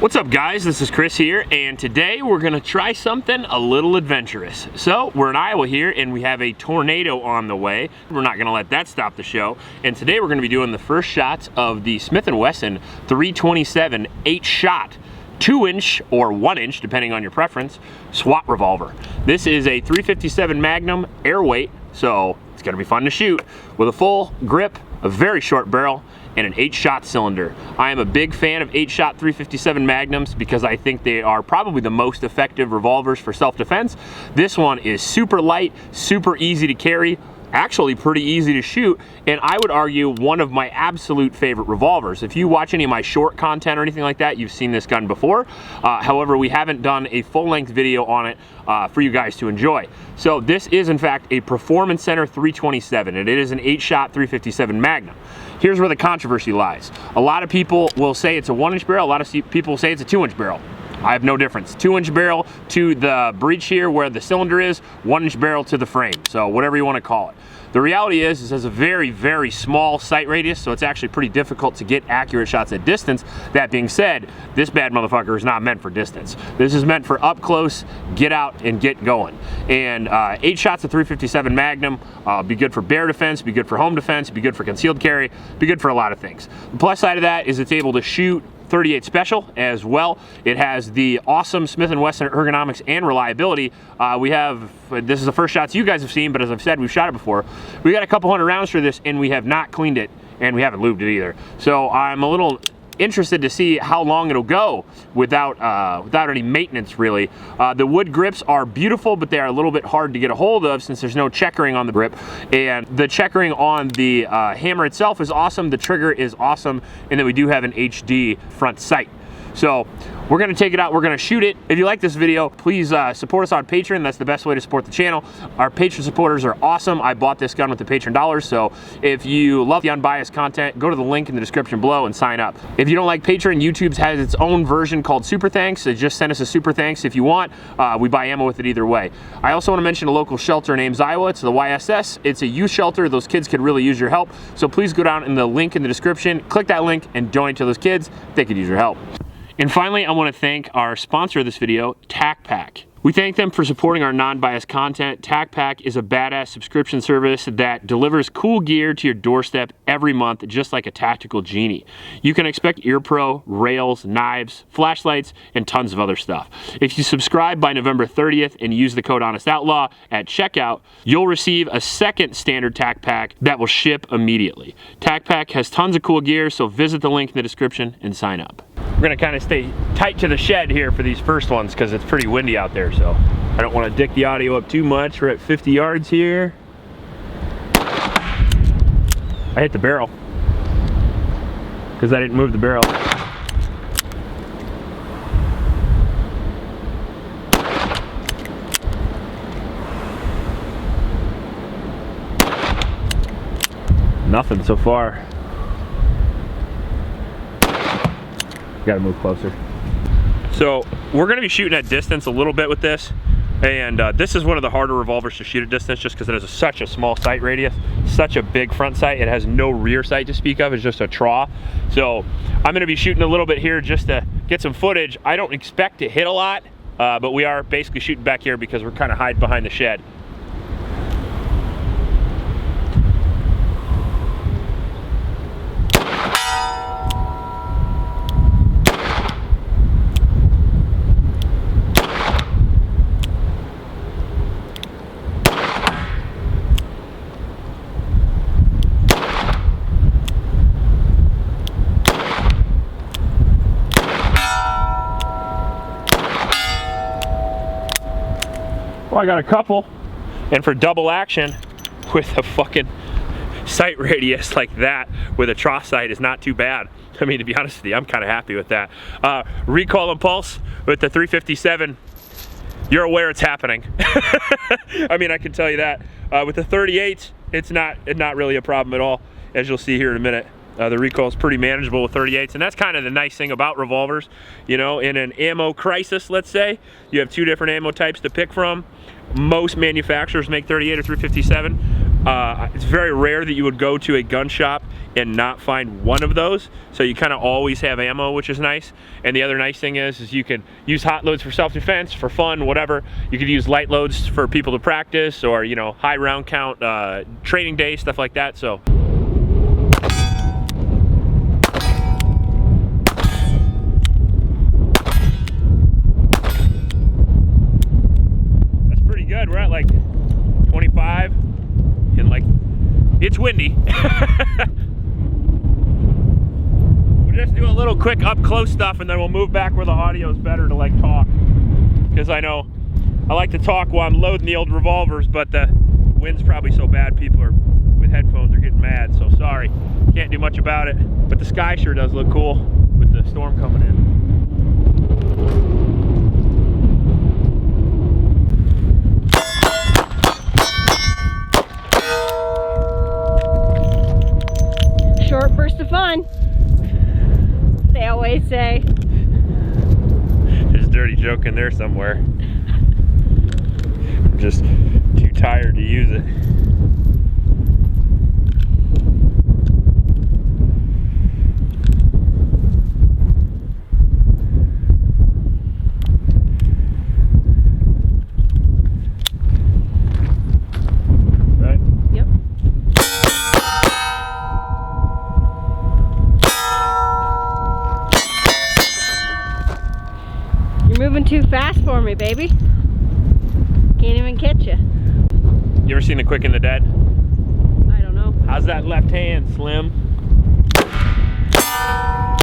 What's up guys, this is Chris here, and today we're gonna try something a little adventurous. So we're in Iowa here and we have a tornado on the way. We're not gonna let that stop the show. And today we're gonna be doing the first shots of the Smith & Wesson 327 8-shot 2-inch or 1-inch, depending on your preference, SWAT Revolver. This is a 357 Magnum air weight, so it's gonna be fun to shoot with a full grip, a very short barrel, and an 8-shot cylinder. I am a big fan of 8-shot 357 Magnums because I think they are probably the most effective revolvers for self-defense. This one is super light, super easy to carry, actually pretty easy to shoot, and I would argue one of my absolute favorite revolvers. If you watch any of my short content or anything like that, you've seen this gun before. However, we haven't done a full-length video on it for you guys to enjoy. So this is in fact a Performance Center 327, and it is an 8-shot 357 Magnum. Here's where the controversy lies. A lot of people will say it's a 1-inch barrel, a lot of people say it's a 2-inch barrel. I have no difference. 2-inch barrel to the breech here where the cylinder is, 1-inch barrel to the frame. So whatever you want to call it. The reality is, it has a very, very small sight radius, so it's actually pretty difficult to get accurate shots at distance. That being said, this bad motherfucker is not meant for distance. This is meant for up close, get out and get going. And 8 shots of 357 Magnum, be good for bear defense, be good for home defense, be good for concealed carry, be good for a lot of things. The plus side of that is it's able to shoot 38 special as well. It has the awesome Smith & Wesson ergonomics and reliability. This is the first shots you guys have seen, but as I've said, we've shot it before. We got a couple hundred rounds for this and we have not cleaned it and we haven't lubed it either. So I'm a little interested to see how long it'll go without any maintenance really. The wood grips are beautiful, but they are a little bit hard to get a hold of since there's no checkering on the grip, and the checkering on the hammer itself is awesome, the trigger is awesome, and then we do have an HD front sight. So we're gonna take it out, we're gonna shoot it. If you like this video, please support us on Patreon. That's the best way to support the channel. Our Patreon supporters are awesome. I bought this gun with the Patreon dollars, so if you love the unbiased content, go to the link in the description below and sign up. If you don't like Patreon, YouTube has its own version called Super Thanks, so just send us a Super Thanks if you want. We buy ammo with it either way. I also wanna mention a local shelter in Ames, Iowa. It's the YSS. It's a youth shelter. Those kids could really use your help, so please go down in the link in the description, click that link and donate to those kids. They could use your help. And finally, I want to thank our sponsor of this video, TacPack. We thank them for supporting our non-biased content. TacPack is a badass subscription service that delivers cool gear to your doorstep every month, just like a tactical genie. You can expect ear pro, rails, knives, flashlights, and tons of other stuff. If you subscribe by November 30th and use the code HONESTOUTLAW at checkout, you'll receive a second standard TacPack that will ship immediately. TacPack has tons of cool gear, so visit the link in the description and sign up. We're gonna kind of stay tight to the shed here for these first ones because it's pretty windy out there, so I don't want to dick the audio up too much. We're at 50 yards here. I hit the barrel because I didn't move the barrel. Nothing so far. Gotta move closer. So we're gonna be shooting at distance a little bit with this, and this is one of the harder revolvers to shoot at distance just because it has such a small sight radius, such a big front sight. It has no rear sight to speak of, it's just a draw. So I'm gonna be shooting a little bit here just to get some footage. I don't expect to hit a lot, but we are basically shooting back here because we're kind of hiding behind the shed. Well, I got a couple, and for double action with a fucking sight radius like that with a trough sight is not too bad. I mean, to be honest with you, I'm kind of happy with that. Recoil and pulse with the 357, you're aware it's happening. I mean, I can tell you that. With the 38, it's not really a problem at all, as you'll see here in a minute. The recoil is pretty manageable with 38s, and that's kind of the nice thing about revolvers. You know, in an ammo crisis, let's say, you have two different ammo types to pick from. Most manufacturers make 38 or 357. It's very rare that you would go to a gun shop and not find one of those. So you kind of always have ammo, which is nice. And the other nice thing is you can use hot loads for self-defense, for fun, whatever. You could use light loads for people to practice, or, you know, high round count training day, stuff like that. So. That's pretty good. We're at like 25. And like, it's windy. We'll just do a little quick up close stuff and then we'll move back where the audio is better to like talk. Because I know I like to talk while I'm loading the old revolvers, but the wind's probably so bad people are with headphones are getting mad, so sorry. Can't do much about it. But the sky sure does look cool with the storm coming in. Short burst of fun, they always say. There's a dirty joke in there somewhere. I'm just too tired to use it. Moving too fast for me, baby. Can't even catch you. You ever seen The Quick and the Dead? I don't know. How's that left hand, Slim? I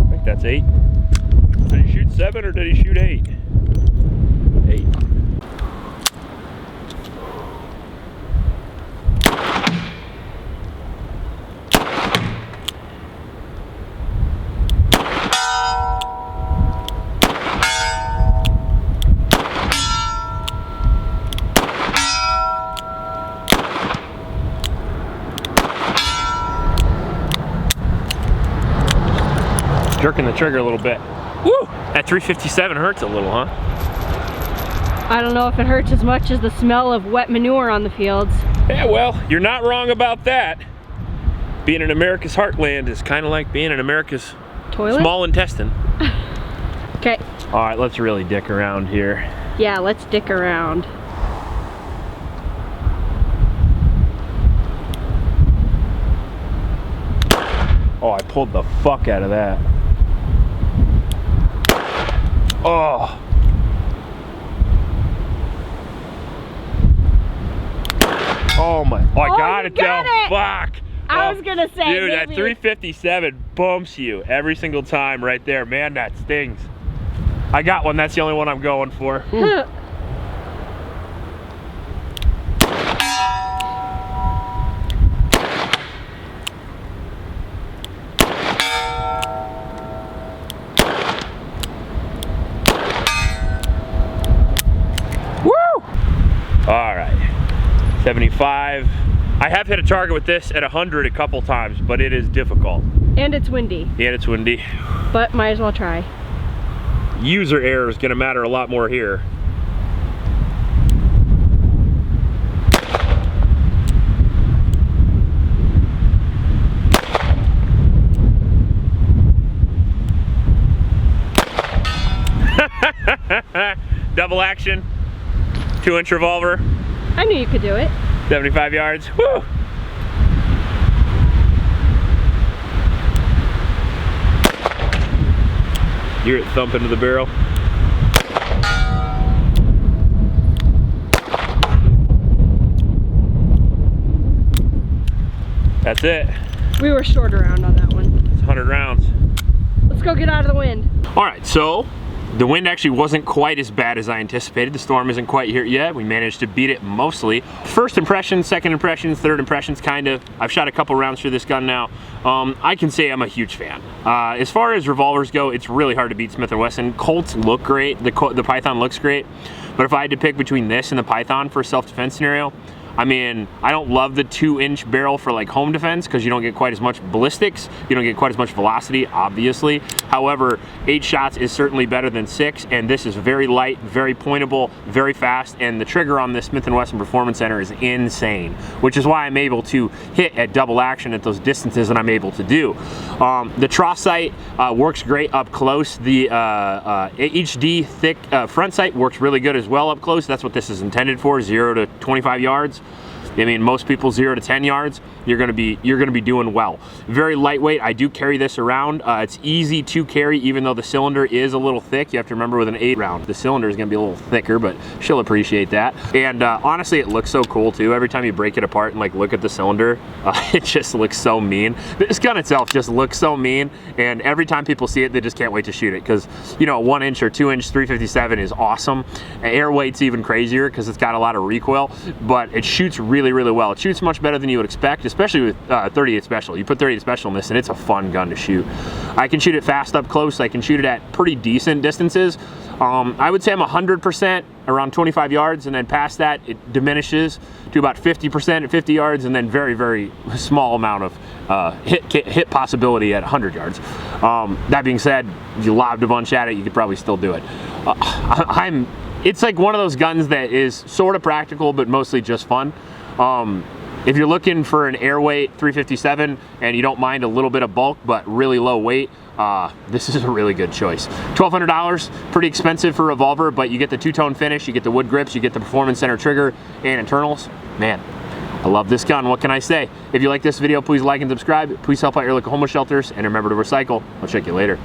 think that's 8. Did he shoot 7 or did he shoot 8? 8. Jerking the trigger a little bit. Woo! That 357 hurts a little, huh? I don't know if it hurts as much as the smell of wet manure on the fields. Yeah, well, you're not wrong about that. Being in America's heartland is kind of like being in America's toilet? Small intestine. Okay. All right, let's really dick around here. Yeah, let's dick around. Oh, I pulled the fuck out of that. Oh. Oh my. Oh, I got it though. Fuck. I was gonna say, dude, that 357 bumps you every single time right there. Man, that stings. I got one. That's the only one I'm going for. All right, 75. I have hit a target with this at 100 a couple times, but it is difficult. And it's windy. And it's windy. But might as well try. User error is gonna matter a lot more here. Double action. 2-inch revolver. I knew you could do it. 75 yards. Woo! You're it thump into the barrel. That's it. We were short around on that one. It's 100 rounds. Let's go get out of the wind. All right, so the wind actually wasn't quite as bad as I anticipated. The storm isn't quite here yet. We managed to beat it mostly. First impressions, second impressions, third impressions, kind of. I've shot a couple rounds through this gun now. I can say I'm a huge fan. As far as revolvers go, it's really hard to beat Smith & Wesson. Colts look great. The Python looks great. But if I had to pick between this and the Python for a self-defense scenario, I mean, I don't love the 2-inch barrel for like home defense because you don't get quite as much ballistics, you don't get quite as much velocity, obviously. However, 8 shots is certainly better than 6, and this is very light, very pointable, very fast, and the trigger on this Smith & Wesson Performance Center is insane, which is why I'm able to hit at double action at those distances that I'm able to do. The Tross sight works great up close. The HD thick front sight works really good as well up close. That's what this is intended for, 0 to 25 yards. I mean, most people 0 to 10 yards, you're gonna be doing well. Very lightweight. I do carry this around. It's easy to carry, even though the cylinder is a little thick. You have to remember with an 8 round, the cylinder is gonna be a little thicker, but she'll appreciate that. And honestly, it looks so cool too. Every time you break it apart and like look at the cylinder, it just looks so mean. This gun itself just looks so mean, and every time people see it, they just can't wait to shoot it because, you know, a 1-inch or 2-inch 357 is awesome. Air weight's even crazier because it's got a lot of recoil, but it shoots really well. It shoots much better than you would expect, especially with 38 Special. You put 38 Special in this and it's a fun gun to shoot. I can shoot it fast up close. I can shoot it at pretty decent distances. I would say I'm 100% around 25 yards, and then past that it diminishes to about 50% at 50 yards, and then very small amount of hit possibility at 100 yards. That being said, if you lobbed a bunch at it, you could probably still do it. It's like one of those guns that is sort of practical, but mostly just fun. If you're looking for an air weight 357 and you don't mind a little bit of bulk but really low weight, this is a really good choice. $1,200, pretty expensive for a revolver, but you get the 2-tone finish, you get the wood grips, you get the Performance Center trigger and internals. Man, I love this gun. What can I say? If you like this video, please like and subscribe. Please help out your local homeless shelters, and remember to recycle. I'll check you later.